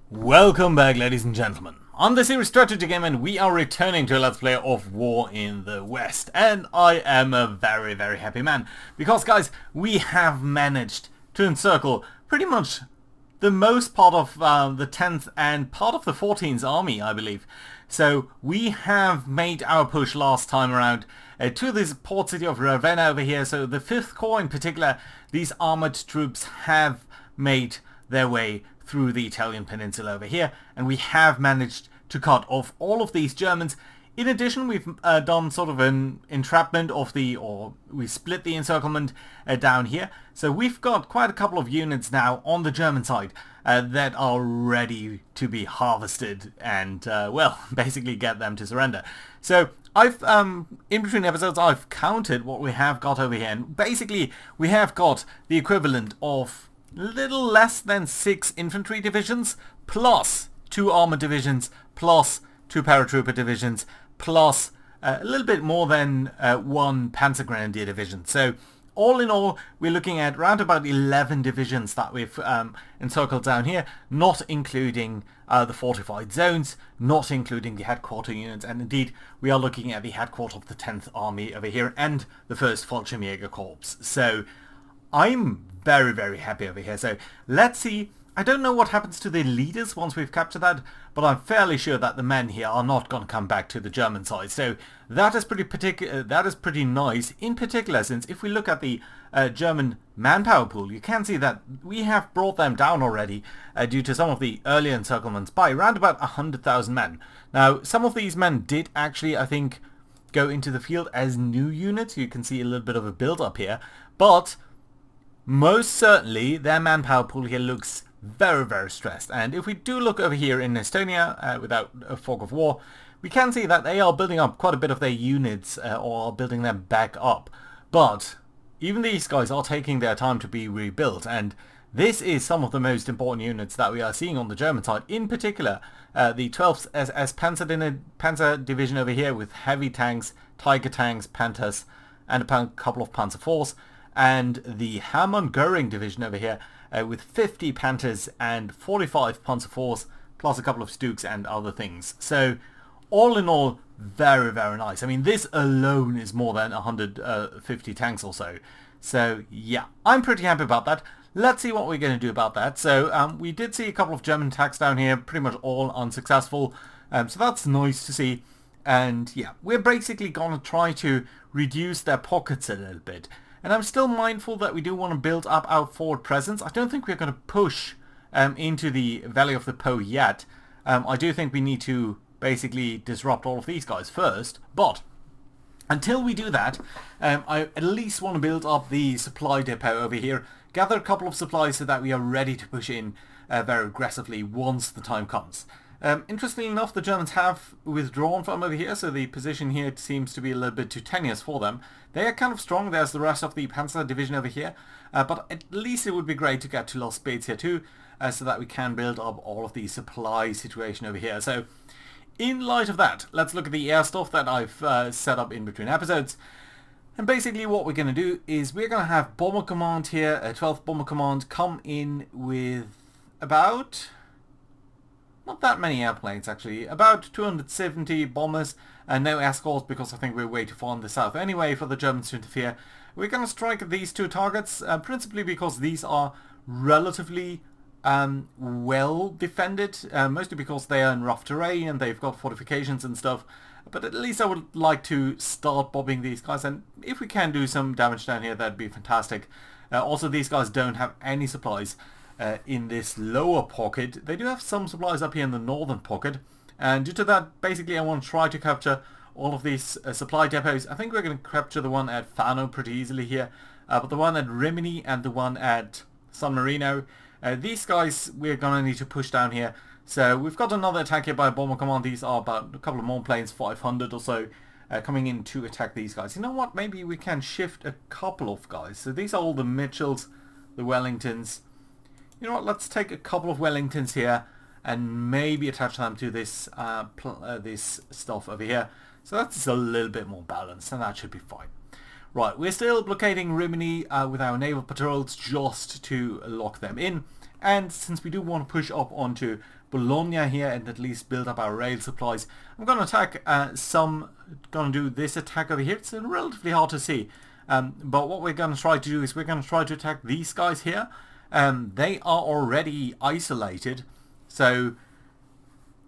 Welcome back, ladies and gentlemen. On the series Strategy Game, and we are returning to a Let's Play of War in the West. And I am a very, very happy man. Because, guys, we have managed to encircle pretty much the most part of the 10th and part of the 14th army, I believe. So we have made our push last time around to this port city of Ravenna over here. So the 5th Corps in particular, these armored troops have made their way through the Italian peninsula over here, and we have managed to cut off all of these Germans. In addition, we've done sort of an entrapment of we split the encirclement down here. So we've got quite a couple of units now on the German side that are ready to be harvested and, well, basically get them to surrender. So I've, in between episodes, I've counted what we have got over here, and basically we have got the equivalent of little less than 6 infantry divisions, plus 2 armored divisions, plus 2 paratrooper divisions, plus a little bit more than 1 panzer grenadier division. So all in all, we're looking at around about 11 divisions that we've encircled down here, not including the fortified zones, not including the headquarter units, and indeed we are looking at the headquarter of the 10th Army over here and the 1st Fallschirmjäger Corps. So I'm very, very happy over here. So let's see. I don't know what happens to the leaders once we've captured that, but I'm fairly sure that the men here are not going to come back to the German side. So that is pretty nice. In particular, since if we look at the German manpower pool, you can see that we have brought them down already due to some of the earlier encirclements by around about 100,000 men. Now, some of these men did actually, I think, go into the field as new units. You can see a little bit of a build up here, but most certainly their manpower pool here looks very, very stressed. And if we do look over here in Estonia without a fog of war, we can see that they are building up quite a bit of their units or are building them back up. But even these guys are taking their time to be rebuilt, and this is some of the most important units that we are seeing on the German side. In particular, the 12th SS Panzer Division over here with heavy tanks, Tiger tanks, Panthers, and a couple of Panzer IVs. And the Hermann Göring division over here with 50 Panthers and 45 Panzer IVs, plus a couple of Stuks and other things. So all in all, very, very nice. I mean, this alone is more than 150 tanks or so. So yeah, I'm pretty happy about that. Let's see what we're going to do about that. So we did see a couple of German attacks down here, pretty much all unsuccessful. So that's nice to see. And yeah, we're basically going to try to reduce their pockets a little bit. And I'm still mindful that we do want to build up our forward presence. I don't think we're going to push into the Valley of the Po yet. I do think we need to basically disrupt all of these guys first. But until we do that, I at least want to build up the supply depot over here. Gather a couple of supplies so that we are ready to push in very aggressively once the time comes. Interestingly enough, the Germans have withdrawn from over here, so the position here seems to be a little bit too tenuous for them. They are kind of strong. There's the rest of the Panzer Division over here, but at least it would be great to get to Los Spades here too, so that we can build up all of the supply situation over here. So in light of that, let's look at the air stuff that I've set up in between episodes. And basically what we're going to do is we're going to have Bomber Command here, 12th Bomber Command, come in with about not that many airplanes actually, about 270 bombers and no escorts because I think we're way too far on the south anyway for the Germans to interfere. We're going to strike these 2 targets principally because these are relatively well defended, mostly because they are in rough terrain and they've got fortifications and stuff. But at least I would like to start bombing these guys, and if we can do some damage down here, that'd be fantastic. Also, these guys don't have any supplies in this lower pocket. They do have some supplies up here in the northern pocket, and due to that, basically I want to try to capture all of these supply depots. I think we're going to capture the one at Fano pretty easily here, but the one at Rimini and the one at San Marino, these guys we're going to need to push down here. So we've got another attack here by Bomber Command. These are about a couple of more planes, 500 or so, coming in to attack these guys. You know what, maybe we can shift a couple of guys. So these are all the Mitchells, the Wellingtons. You know what, let's take a couple of Wellingtons here and maybe attach them to this this stuff over here. So that's a little bit more balanced, and that should be fine. Right, we're still blockading Rimini with our naval patrols just to lock them in. And since we do want to push up onto Bologna here and at least build up our rail supplies. I'm going to attack going to do this attack over here. It's relatively hard to see. But what we're going to try to do is we're going to try to attack these guys here. They are already isolated, so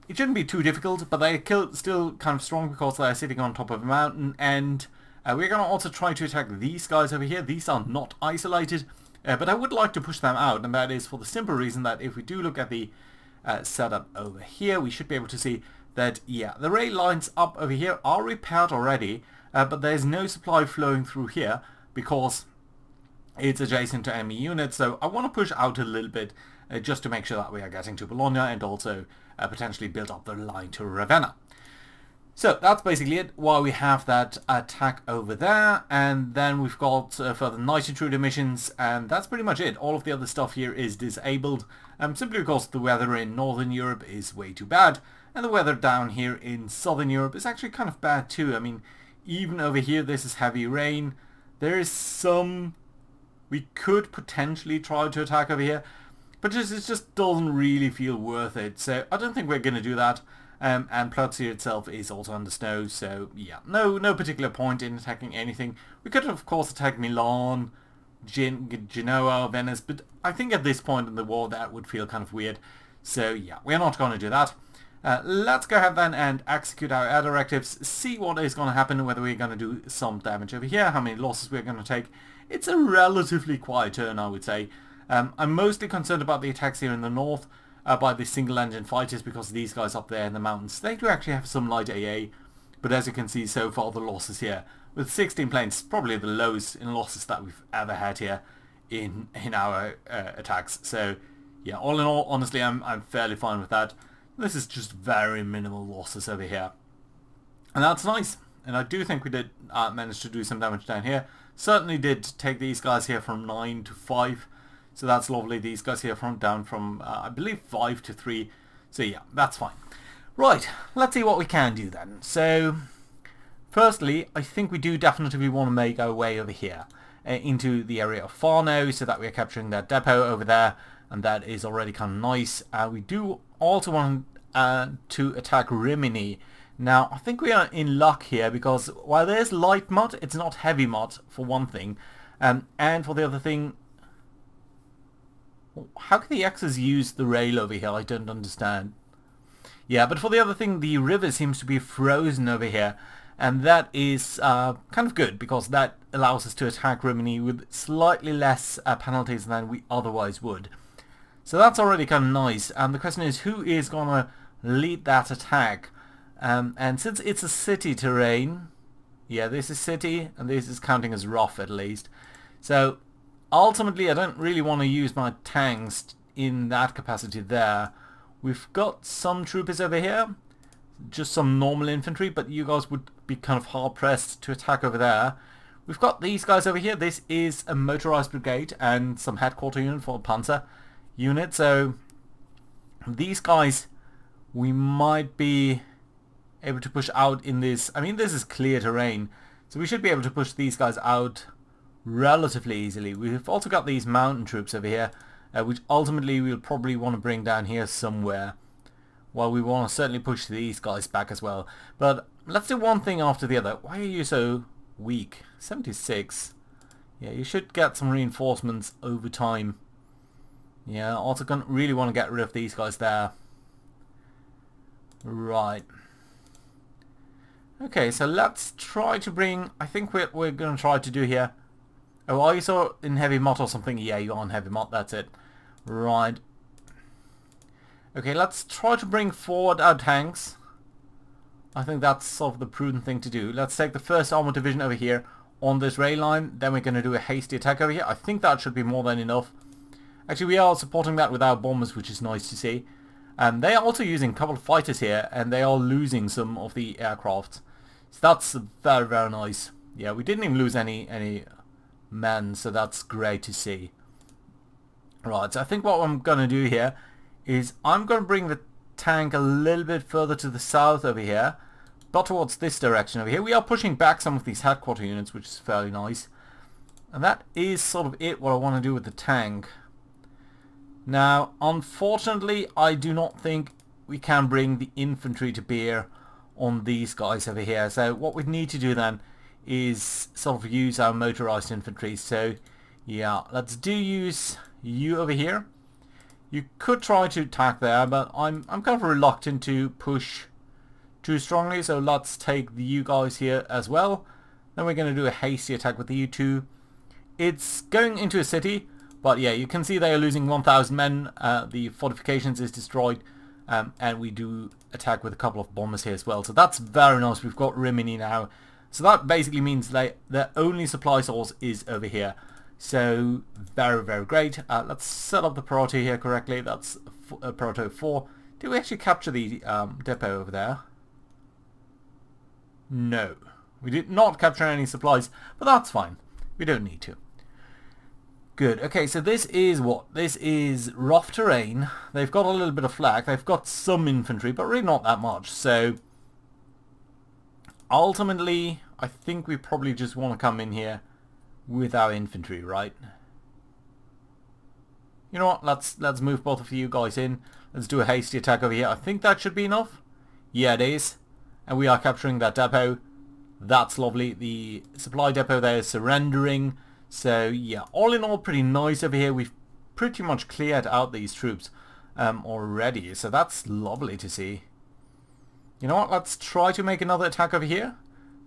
it shouldn't be too difficult, but they're still kind of strong because they're sitting on top of a mountain. And we're going to also try to attack these guys over here. These are not isolated, but I would like to push them out, and that is for the simple reason that if we do look at the setup over here, we should be able to see that, yeah, the rail lines up over here are repaired already, but there's no supply flowing through here because it's adjacent to enemy units. So I want to push out a little bit just to make sure that we are getting to Bologna and also potentially build up the line to Ravenna. So that's basically it, while we have that attack over there, and then we've got further night intruder missions, and that's pretty much it. All of the other stuff here is disabled, simply because the weather in Northern Europe is way too bad, and the weather down here in Southern Europe is actually kind of bad too. I mean, even over here this is heavy rain. There is some... we could potentially try to attack over here, but it just doesn't really feel worth it, so I don't think we're going to do that. And Plazia itself is also under snow, so yeah, no particular point in attacking anything. We could of course attack Milan, Genoa, Venice, but I think at this point in the war that would feel kind of weird. So yeah, we're not going to do that. Let's go ahead then and execute our air directives, see what is going to happen, whether we're going to do some damage over here, how many losses we're going to take. It's a relatively quiet turn, I would say. I'm mostly concerned about the attacks here in the north, by the single engine fighters, because these guys up there in the mountains, they do actually have some light AA, but as you can see so far the losses here with 16 planes, probably the lowest in losses that we've ever had here in our attacks. So yeah, all in all, honestly, I'm fairly fine with that. This is just very minimal losses over here, and that's nice. And I do think we did manage to do some damage down here. Certainly did take these guys here from 9 to 5. So that's lovely. These guys here down from, I believe, 5 to 3. So yeah, that's fine. Right, let's see what we can do then. So, firstly, I think we do definitely want to make our way over here into the area of Farno, so that we're capturing that depot over there, and that is already kind of nice. We do also want to attack Rimini. Now, I think we are in luck here, because while there's light mod, it's not heavy mod, for one thing. And for the other thing, how can the X's use the rail over here? I don't understand. Yeah, but for the other thing, the river seems to be frozen over here, and that is kind of good, because that allows us to attack Rimini with slightly less penalties than we otherwise would. So that's already kind of nice, and the question is, who is going to lead that attack? And since it's a city terrain, yeah, this is city, and this is counting as rough at least. So ultimately, I don't really want to use my tanks in that capacity there. We've got some troopers over here, just some normal infantry, but you guys would be kind of hard-pressed to attack over there. We've got these guys over here. This is a motorized brigade and some headquarter unit for a Panzer unit. So these guys, we might be able to push out in this. I mean, this is clear terrain, so we should be able to push these guys out relatively easily. We've also got these mountain troops over here, which ultimately we'll probably want to bring down here somewhere, while we want to certainly push these guys back as well. But let's do one thing after the other. Why are you so weak? 76. Yeah, you should get some reinforcements over time. Yeah, also gonna really want to get rid of these guys there. Right. Okay, so let's try to bring... I think we're going to try to do here... Oh, are you so in heavy mod or something? Yeah, you're on heavy mod, that's it. Right. Okay, let's try to bring forward our tanks. I think that's sort of the prudent thing to do. Let's take the 1st Armored Division over here on this rail line. Then we're going to do a hasty attack over here. I think that should be more than enough. Actually, we are supporting that with our bombers, which is nice to see. And they are also using a couple of fighters here, and they are losing some of the aircraft. So that's very, very nice. Yeah, we didn't even lose any men, so that's great to see. Right, so I think what I'm going to do here is I'm going to bring the tank a little bit further to the south over here, but towards this direction over here. We are pushing back some of these headquarter units, which is fairly nice. And that is sort of it, what I want to do with the tank. Now, unfortunately, I do not think we can bring the infantry to bear on these guys over here. So what we need to do then is sort of use our motorized infantry. So yeah, let's use you over here. You could try to attack there, but I'm kind of reluctant to push too strongly. So let's take the you guys here as well. Then we're going to do a hasty attack with the U2. It's going into a city, but yeah, you can see they are losing 1,000 men. The fortifications is destroyed, and we do attack with a couple of bombers here as well. So that's very nice. We've got Rimini now. So that basically means their only supply source is over here. So very, very great. Let's set up the priority here correctly. That's priority 4. Did we actually capture the depot over there? No. We did not capture any supplies, but that's fine. We don't need to. Good. Okay, so this is what? This is rough terrain. They've got a little bit of flak. They've got some infantry, but really not that much. So ultimately, I think we probably just want to come in here with our infantry, right? You know what? Let's move both of you guys in. Let's do a hasty attack over here. I think that should be enough. Yeah, it is. And we are capturing that depot. That's lovely. The supply depot there is surrendering. So yeah, all in all, pretty nice over here. We've pretty much cleared out these troops already. So that's lovely to see. You know what? Let's try to make another attack over here.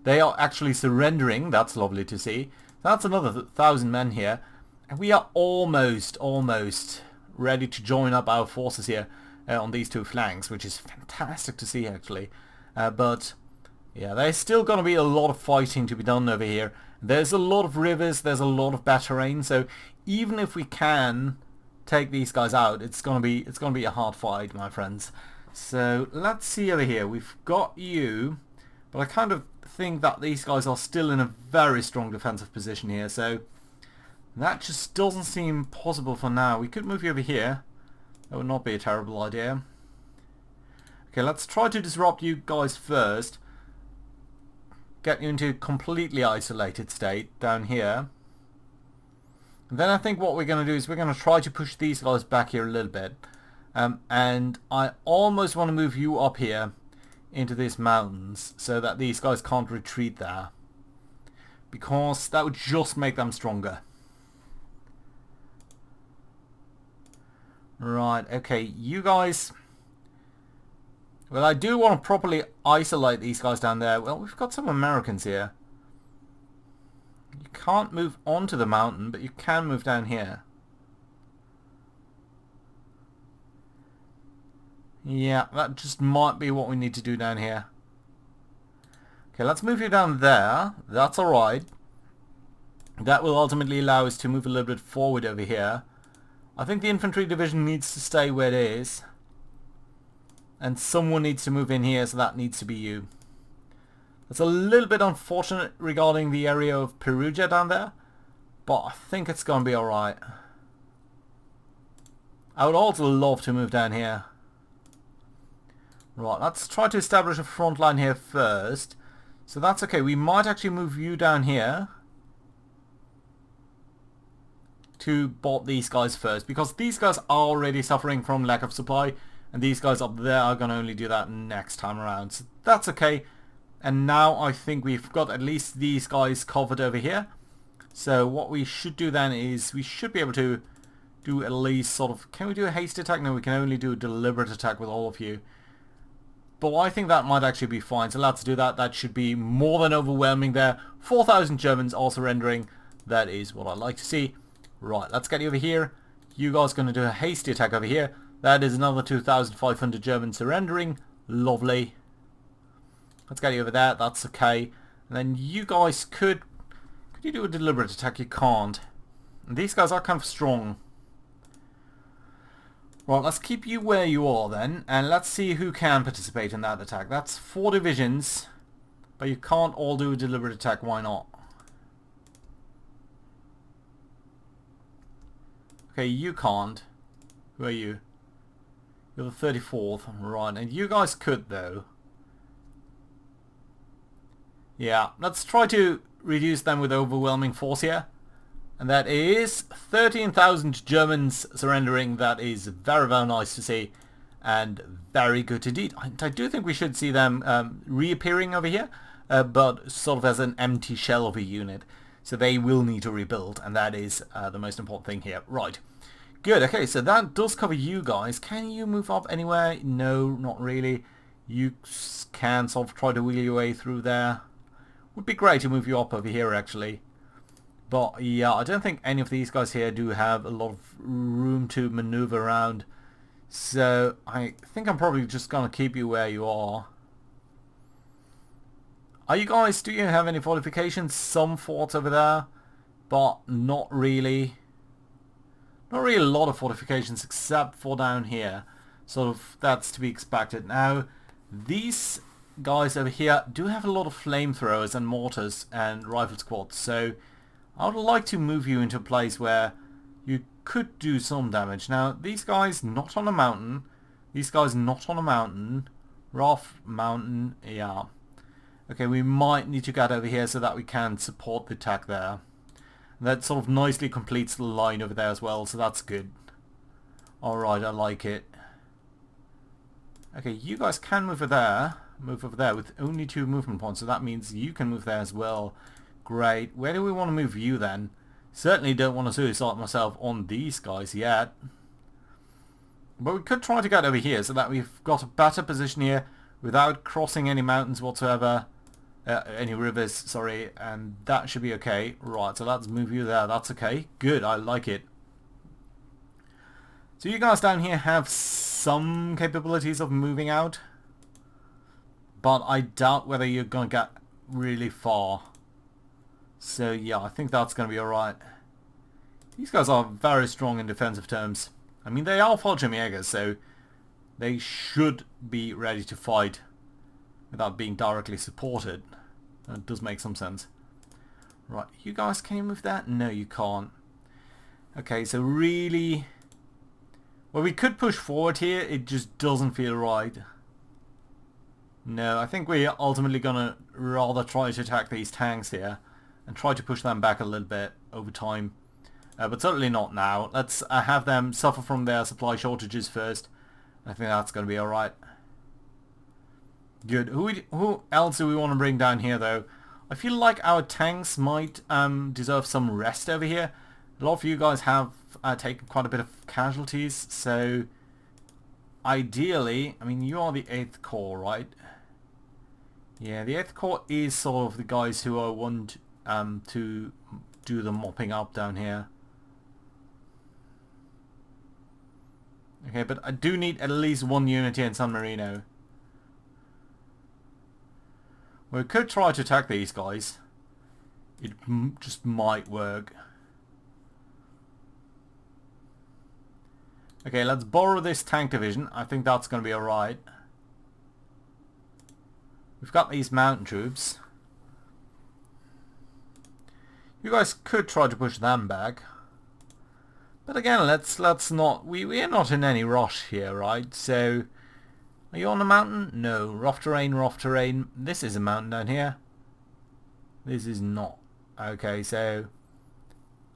They are actually surrendering. That's lovely to see. That's another 1,000 men here. And we are almost ready to join up our forces here on these two flanks, which is fantastic to see actually. But yeah, there's still going to be a lot of fighting to be done over here. There's a lot of rivers, there's a lot of bad terrain, so even if we can take these guys out, it's gonna be a hard fight, my friends. So let's see over here. We've got you, but I kind of think that these guys are still in a very strong defensive position here, so that just doesn't seem possible for now. We could move you over here. That would not be a terrible idea. Okay, let's try to disrupt you guys first. Get you into a completely isolated state down here. And then I think what we're going to do is we're going to try to push these guys back here a little bit. And I almost want to move you up here into these mountains so that these guys can't retreat there. Because that would just make them stronger. Right, okay, you guys... Well, I do want to properly isolate these guys down there. Well, we've got some Americans here. You can't move onto the mountain, but you can move down here. Yeah, that just might be what we need to do down here. Okay, let's move you down there. That's alright. That will ultimately allow us to move a little bit forward over here. I think the infantry division needs to stay where it is. And someone needs to move in here, so that needs to be you. That's a little bit unfortunate regarding the area of Perugia down there, but I think it's going to be alright. I would also love to move down here. Right, let's try to establish a front line here first. So that's okay. We might actually move you down here to bot these guys first, because these guys are already suffering from lack of supply. And these guys up there are going to only do that next time around. So that's okay. And now I think we've got at least these guys covered over here. So what we should do then is we should be able to do at least sort of... Can we do a haste attack? No, we can only do a deliberate attack with all of you. But I think that might actually be fine. So let's do that. That should be more than overwhelming there. 4,000 Germans are surrendering. That is what I like to see. Right, let's get you over here. You guys are going to do a hasty attack over here. That is another 2,500 Germans surrendering. Lovely. Let's get you over there. That's okay. And then you guys could you do a deliberate attack? You can't. And these guys are kind of strong. Right, let's keep you where you are then. And let's see who can participate in that attack. That's 4 divisions. But you can't all do a deliberate attack. Why not? Okay, you can't. Who are you? You're the 34th, right, and you guys could though. Yeah, let's try to reduce them with overwhelming force here. And that is 13,000 Germans surrendering. That is very, very nice to see. And very good indeed. I do think we should see them reappearing over here. But sort of as an empty shell of a unit. So they will need to rebuild. And that is the most important thing here. Right. Good. Okay, so that does cover you guys. Can you move up anywhere? No, not really. You can sort of try to wheel your way through there. Would be great to move you up over here, actually. But yeah, I don't think any of these guys here do have a lot of room to maneuver around. So I think I'm probably just going to keep you where you are. Are you guys, do you have any fortifications? Some forts over there, but not really. Not really a lot of fortifications except for down here. Sort of, that's to be expected. Now, these guys over here do have a lot of flamethrowers and mortars and rifle squads. So I would like to move you into a place where you could do some damage. Now, these guys not on a mountain. These guys not on a mountain. Rough mountain, yeah. Okay, we might need to get over here so that we can support the attack there. And that sort of nicely completes the line over there as well, so that's good. Alright, I like it. Okay, you guys can move over there. Move over there with only 2 movement points, so that means you can move there as well. Great. Where do we want to move you then? Certainly don't want to suicide myself on these guys yet. But we could try to get over here so that we've got a better position here without crossing any mountains whatsoever. Any rivers, sorry. And that should be okay. Right, so let's move you there. That's okay. Good, I like it. So you guys down here have some capabilities of moving out. But I doubt whether you're going to get really far. So yeah, I think that's going to be alright. These guys are very strong in defensive terms. I mean, they are Fallschirmjäger, so they should be ready to fight without being directly supported. That does make some sense. Right, you guys, can you move that? No, you can't. Okay, so really... well, we could push forward here, it just doesn't feel right. No, I think we're ultimately going to rather try to attack these tanks here and try to push them back a little bit over time. But certainly not now. Let's have them suffer from their supply shortages first. I think that's going to be alright. Good. Who else do we want to bring down here, though? I feel like our tanks might deserve some rest over here. A lot of you guys have taken quite a bit of casualties, so ideally, I mean, you are the 8th Corps, right? Yeah, the 8th Corps is sort of the guys who I want to do the mopping up down here. Okay, but I do need at least 1 unit here in San Marino. We could try to attack these guys. It just might work. Okay, let's borrow this tank division. I think that's going to be alright. We've got these mountain troops. You guys could try to push them back. But again, let's not... We're not in any rush here, right? So, are you on a mountain? No. Rough terrain, rough terrain. This is a mountain down here. This is not. Okay, so...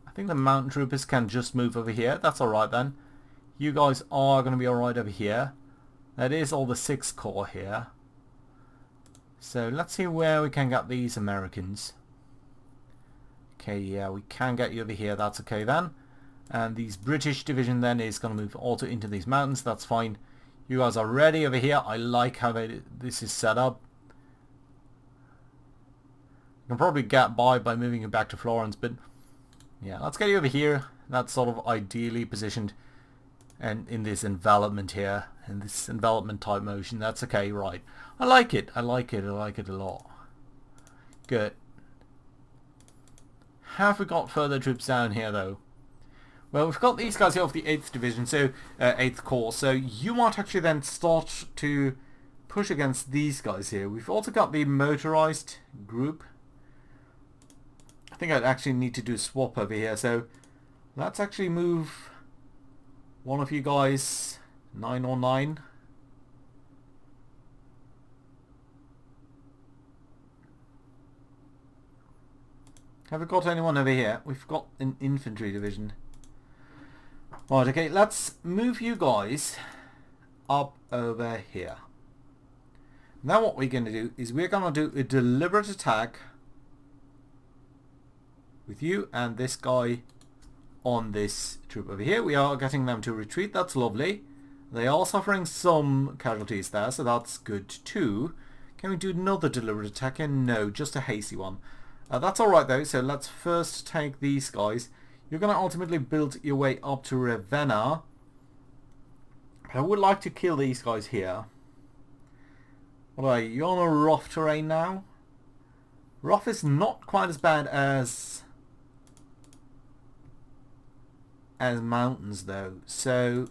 I think the mountain troopers can just move over here. That's alright then. You guys are going to be alright over here. That is all the 6th Corps here. So, let's see where we can get these Americans. Okay, yeah, we can get you over here. That's okay then. And these British division then is going to move also into these mountains. That's fine. You guys are ready over here. I like how this is set up. You can probably get by moving you back to Florence, but yeah, let's get you over here. That's sort of ideally positioned and in this envelopment here, in this envelopment type motion. That's okay, right. I like it. I like it. I like it a lot. Good. Have we got further troops down here though? Well, we've got these guys here of the 8th Division, so 8th Corps. So you might actually then start to push against these guys here. We've also got the motorized group. I think I'd actually need to do a swap over here. So let's actually move one of you guys 909. Have we got anyone over here? We've got an infantry division. Right, okay, let's move you guys up over here. Now what we're going to do is we're going to do a deliberate attack with you and this guy on this troop over here. We are getting them to retreat. That's lovely. They are suffering some casualties there, so that's good too. Can we do another deliberate attack? No, just a hasty one. That's alright though, so let's first take these guys. You're going to ultimately build your way up to Ravenna. But I would like to kill these guys here. What are you? You're on a rough terrain now? Rough is not quite as bad as mountains though, so...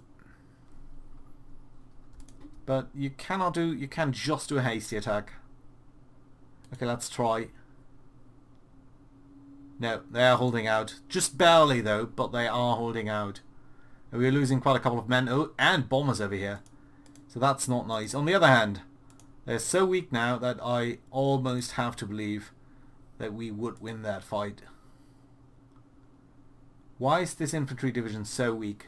But you can't just do a hasty attack. Okay, let's try. No, they are holding out. Just barely though, but they are holding out. And we're losing quite a couple of men. Oh, and bombers over here. So that's not nice. On the other hand, they're so weak now that I almost have to believe that we would win that fight. Why is this infantry division so weak?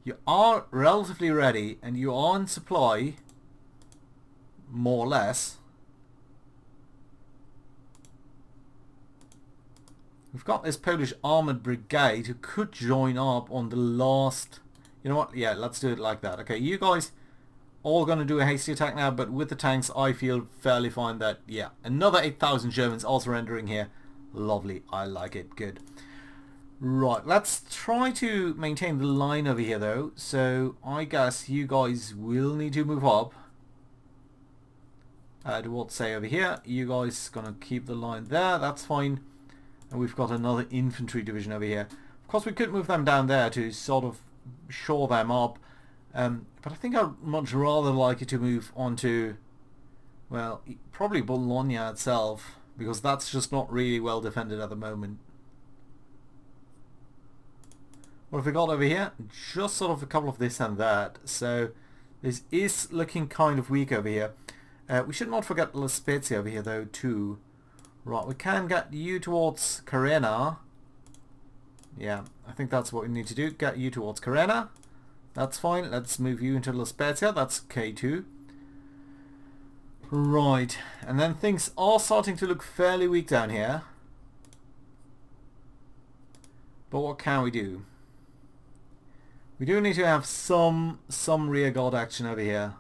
You are relatively ready and you are in supply, more or less. We've got this Polish armoured brigade who could join up on the last... You know what? Yeah, let's do it like that. Okay, you guys all going to do a hasty attack now, but with the tanks I feel fairly fine that, yeah, another 8,000 Germans all surrendering here. Lovely. I like it. Good. Right, let's try to maintain the line over here though. So I guess you guys will need to move up. Towards say over here. You guys gonna keep the line there. That's fine. And we've got another infantry division over here. Of course we could move them down there to sort of shore them up. But I think I'd much rather like it to move on to, well, probably Bologna itself, because that's just not really well defended at the moment. What have we got over here? Just sort of a couple of this and that. So this is looking kind of weak over here. We should not forget La Spezia over here though too. Right, we can get you towards Carena. Yeah, I think that's what we need to do. Get you towards Carena. That's fine. Let's move you into La Spezia. That's K2. Right, and then things are starting to look fairly weak down here. But what can we do? We do need to have some rear guard action over here.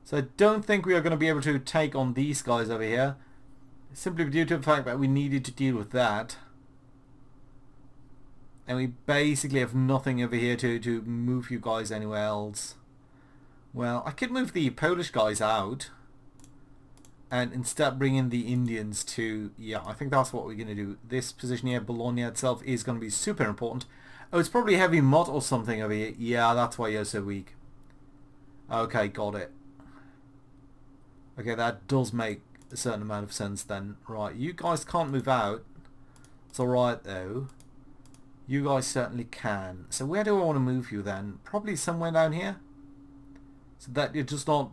So I don't think we are going to be able to take on these guys over here. Simply due to the fact that we needed to deal with that. And we basically have nothing over here to move you guys anywhere else. Well, I could move the Polish guys out. And instead bring in the Indians to... Yeah, I think that's what we're going to do. This position here, Bologna itself, is going to be super important. Oh, it's probably heavy mud or something over here. Yeah, that's why you're so weak. Okay, got it. Okay, that does make a certain amount of sense then. Right, you guys can't move out. It's alright though. You guys certainly can. So where do I want to move you then? Probably somewhere down here. So that you're just not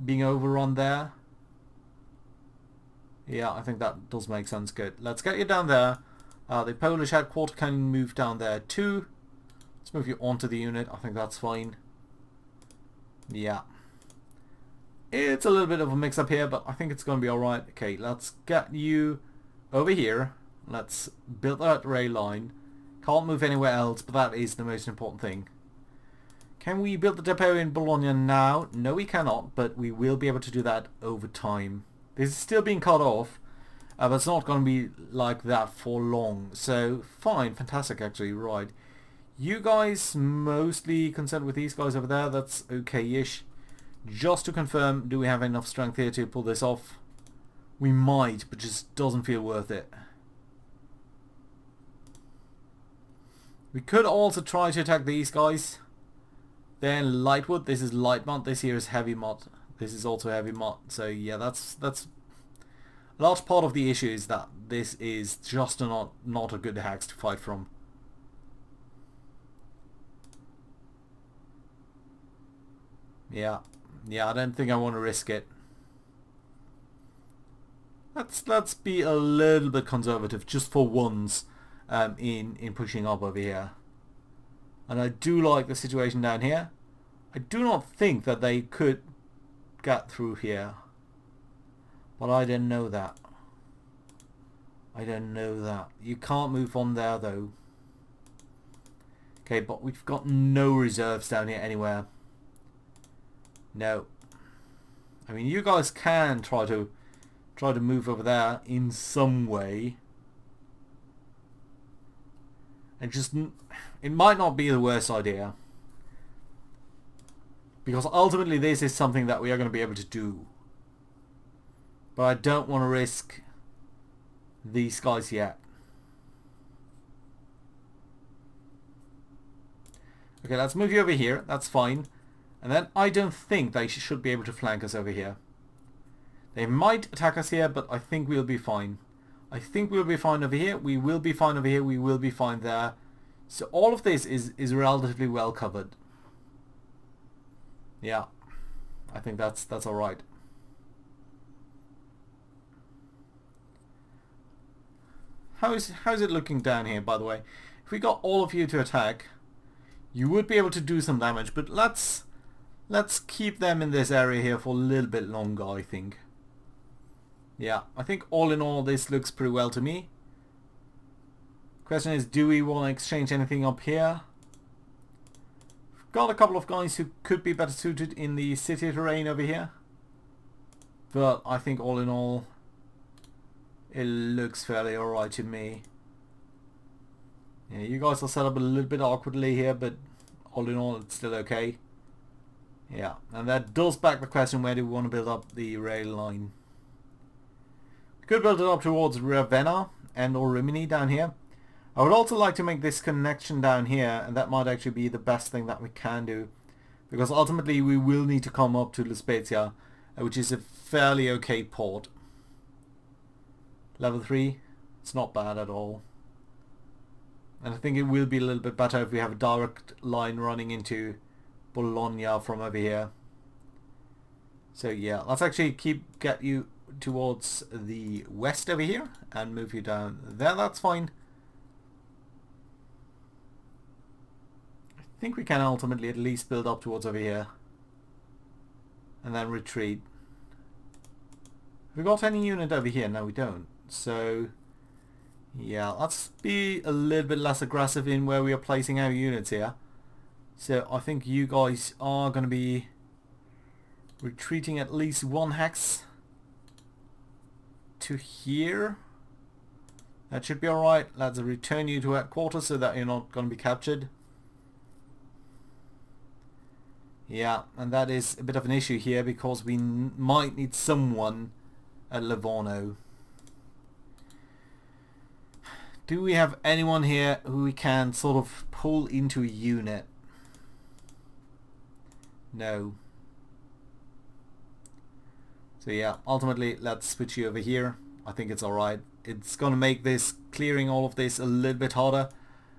being overrun there. Yeah, I think that does make sense. Good. Let's get you down there. The Polish headquarters can move down there too. Let's move you onto the unit. I think that's fine. Yeah. It's a little bit of a mix-up here, but I think it's going to be alright. Okay, let's get you over here. Let's build that rail line. Can't move anywhere else, but that is the most important thing. Can we build the depot in Bologna now? No, we cannot, but we will be able to do that over time. This is still being cut off, but it's not going to be like that for long. So, fine, fantastic actually, right. You guys mostly concerned with these guys over there, that's okay-ish. Just to confirm, do we have enough strength here to pull this off? We might, but just doesn't feel worth it. We could also try to attack these guys. Then Lightwood, this is light mod, this here is heavy mod. This is also heavy mod. So yeah, that's a large part of the issue is that this is just not a good hex to fight from. Yeah, Yeah, I don't think I want to risk it. Let's be a little bit conservative just for once in pushing up over here. And I do like the situation down here. I do not think that they could get through here. But I don't know that. I don't know that. You can't move on there though. Okay, but we've got no reserves down here anywhere. No. I mean, you guys can try to move over there in some way. And just, it might not be the worst idea. Because ultimately this is something that we are going to be able to do. But I don't want to risk these guys yet. Okay, let's move you over here. That's fine. And then I don't think they should be able to flank us over here. They might attack us here, but I think we'll be fine. I think we'll be fine over here. We will be fine over here. We will be fine there. So all of this is relatively well covered. Yeah, I think that's all right. How's it looking down here, by the way? If we got all of you to attack, you would be able to do some damage, but let's keep them in this area here for a little bit longer, I think. Yeah, I think all in all this looks pretty well to me. Question is, do we want to exchange anything up here? We've got a couple of guys who could be better suited in the city terrain over here. But I think all in all, it looks fairly alright to me. Yeah, you guys are set up a little bit awkwardly here, but all in all it's still okay. Yeah, and that does back the question, where do we want to build up the rail line? We could build it up towards Ravenna and or Rimini down here. I would also like to make this connection down here, and that might actually be the best thing that we can do. Because ultimately we will need to come up to La Spezia, which is a fairly okay port. Level 3, it's not bad at all. And I think it will be a little bit better if we have a direct line running into Bologna from over here. So yeah, let's actually get you towards the west over here and move you down there. That's fine. I think we can ultimately at least build up towards over here and then retreat. Have we got any unit over here? No, we don't. So yeah, let's be a little bit less aggressive in where we are placing our units here. So I think you guys are going to be retreating at least one hex to here. That should be alright. Let's return you to headquarters so that you're not going to be captured. Yeah, and that is a bit of an issue here because we might need someone at Livorno. Do we have anyone here who we can sort of pull into a unit? No. So yeah, ultimately let's switch you over here. I think it's alright. It's gonna make this clearing all of this a little bit harder,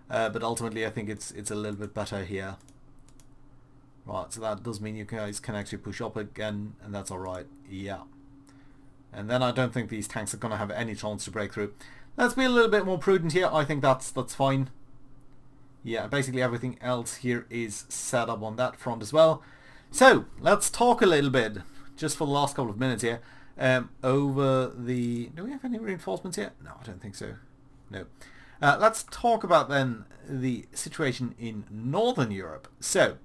but ultimately I think it's a little bit better here. Right, so that does mean you guys can actually push up again, and that's alright. Yeah. And then I don't think these tanks are gonna have any chance to break through. Let's be a little bit more prudent here. I think that's fine. Yeah, basically everything else here is set up on that front as well. So let's talk a little bit, just for the last couple of minutes here, over the... Do we have any reinforcements here? No, I don't think so. No. Let's talk about then the situation in Northern Europe. So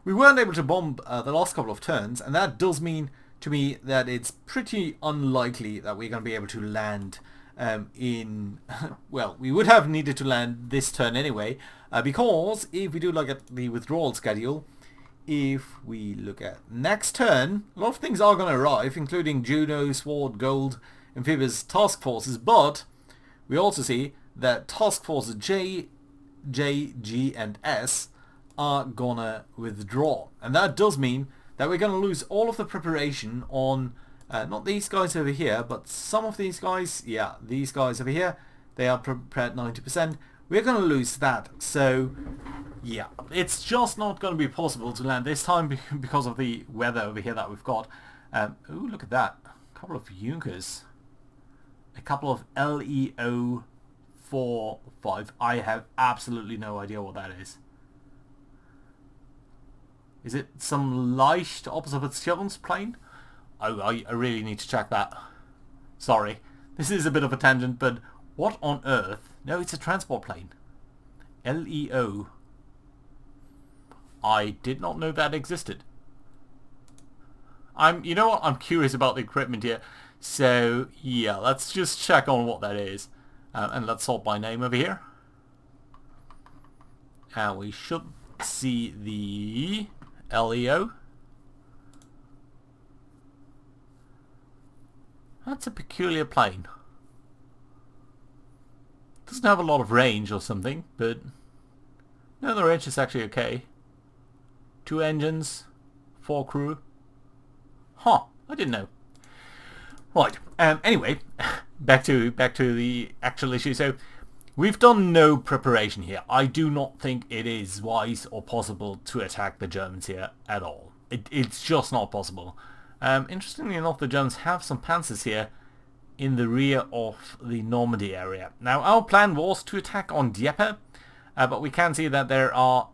we weren't able to bomb the last couple of turns, and that does mean to me that it's pretty unlikely that we're going to be able to land in... well, we would have needed to land this turn anyway, because if we do look at the withdrawal schedule, if we look at next turn, a lot of things are going to arrive, including Juno, Sword, Gold, Amphibious Task Forces, but we also see that Task Forces J, G, and S are gonna withdraw. And that does mean that we're going to lose all of the preparation on, not these guys over here, but some of these guys, yeah, these guys over here, they are prepared 90%. We're going to lose that. So, Yeah, it's just not going to be possible to land this time because of the weather over here that we've got. Ooh, look at that. A couple of Junkers. A couple of LEO 4-5. I have absolutely no idea what that is. Is it some leicht Observationsplane? I really need to check that. Sorry. This is a bit of a tangent, but what on earth? No, it's a transport plane. LEO. I did not know that existed. You know what? I'm curious about the equipment here. So, yeah, let's just check on what that is. And let's sort by name over here. And we should see the LEO. That's a peculiar plane. Doesn't have a lot of range or something, but no, the range is actually okay. 2 engines, 4 crew. Huh, I didn't know. Right, anyway, back to the actual issue. So, we've done no preparation here. I do not think it is wise or possible to attack the Germans here at all. It's just not possible. Interestingly enough, the Germans have some panzers here in the rear of the Normandy area. Now, our plan was to attack on Dieppe, but we can see that there are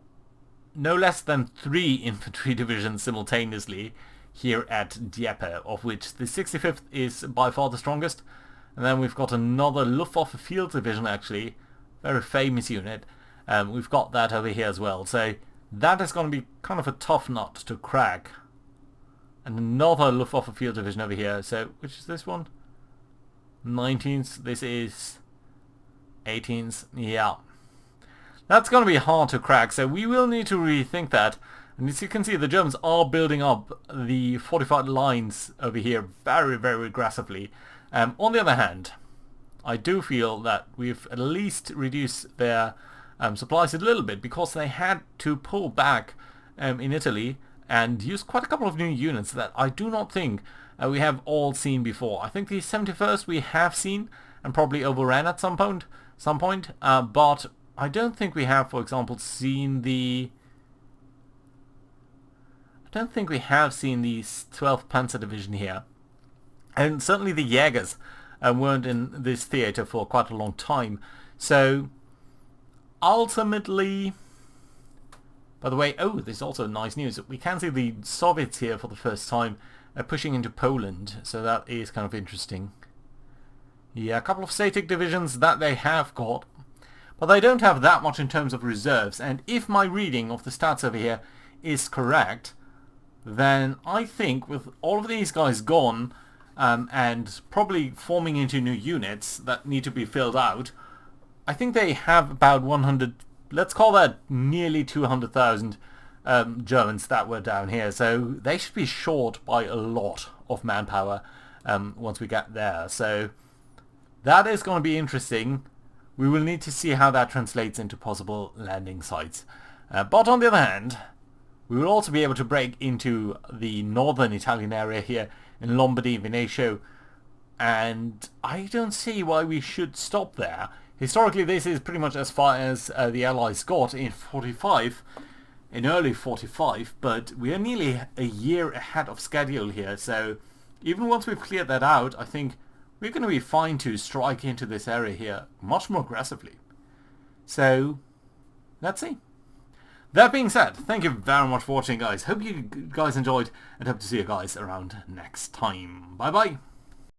no less than 3 infantry divisions simultaneously here at Dieppe, of which the 65th is by far the strongest. And then we've got another Luftwaffe Field Division, actually, very famous unit. We've got that over here as well. So that is going to be kind of a tough nut to crack. And another Luftwaffe Field Division over here. So which is this one? 19th. This is 18th. Yeah. That's going to be hard to crack, so we will need to rethink that. And as you can see, the Germans are building up the fortified lines over here very, very aggressively. On the other hand, I do feel that we've at least reduced their supplies a little bit, because they had to pull back in Italy and use quite a couple of new units that I do not think we have all seen before. I think the 71st we have seen and probably overran at some point, but I don't think we have, for example, seen the... I don't think we have seen the 12th Panzer Division here. And certainly the Jägers weren't in this theatre for quite a long time. So, ultimately... By the way, oh, there's also nice news. We can see the Soviets here for the first time pushing into Poland. So that is kind of interesting. Yeah, a couple of Satic divisions that they have got. But they don't have that much in terms of reserves, and if my reading of the stats over here is correct, then I think with all of these guys gone, and probably forming into new units that need to be filled out, I think they have about 100, let's call that nearly 200,000 Germans that were down here, so they should be short by a lot of manpower once we get there. So that is going to be interesting. We will need to see how that translates into possible landing sites. But on the other hand, we will also be able to break into the northern Italian area here in Lombardy, Veneto, and I don't see why we should stop there. Historically, this is pretty much as far as the Allies got in early 45, but we are nearly a year ahead of schedule here, so even once we've cleared that out, I think we're going to be fine to strike into this area here much more aggressively. So, let's see. That being said, thank you very much for watching, guys. Hope you guys enjoyed, and hope to see you guys around next time. Bye bye.